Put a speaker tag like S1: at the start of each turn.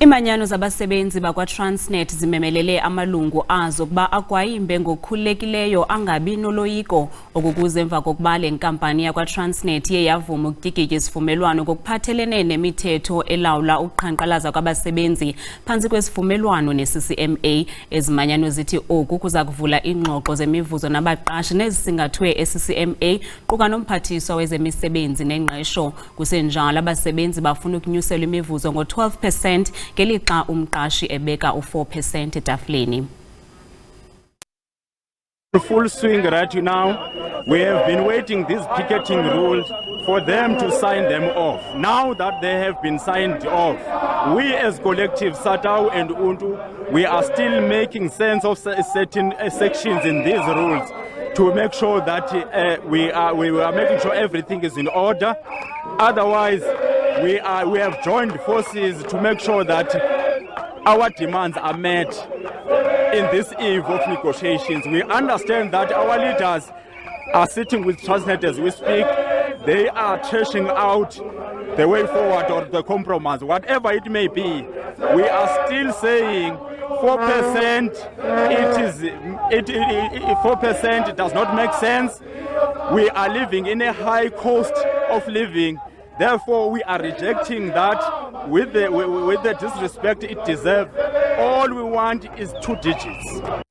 S1: Iimanyano zabasebenzi bakwa-Transnet zimemelele amalungu azo kuba agwayimbe ngokukhululekileyo angabinoloyiko okukuza emva kokuba lenkampani yakwa-Transnet iye yavuma ukutyikitya isivumelwano ngokuphathelene nemithetho elawula ukuqhanqalaza kwabasebenzi phantsi kwesivumelwano ne-CCMA. Ezimanyano zithi oku kuzakuvula ingxoxo zemivuzo nabaqashi nezisingathwe e-CCMA quka nomphathiswa wezemisebenzi nengqesho. Kusenjalo abasebenzi bafuna ukunyuselwa imivuzo ngo-12% ngelixa umqashi ebeka u-4% etafuleni.
S2: Full swing right now. We have been waiting these picketing rules for them to sign them off. Now that they have been signed off, we as collective Satau and Untu, we are still making sense of certain sections in these rules to make sure that we are making sure everything is in order. Otherwise, we have joined forces to make sure that our demands are met in this eve of negotiations. We understand that our leaders are sitting with Transnet as we speak. They are trashing out the way forward or the compromise, whatever it may be. We are still saying 4%. 4% does not make sense. We are living in a high cost of living. Therefore, we are rejecting that with the disrespect it deserves. All we want is 2 digits.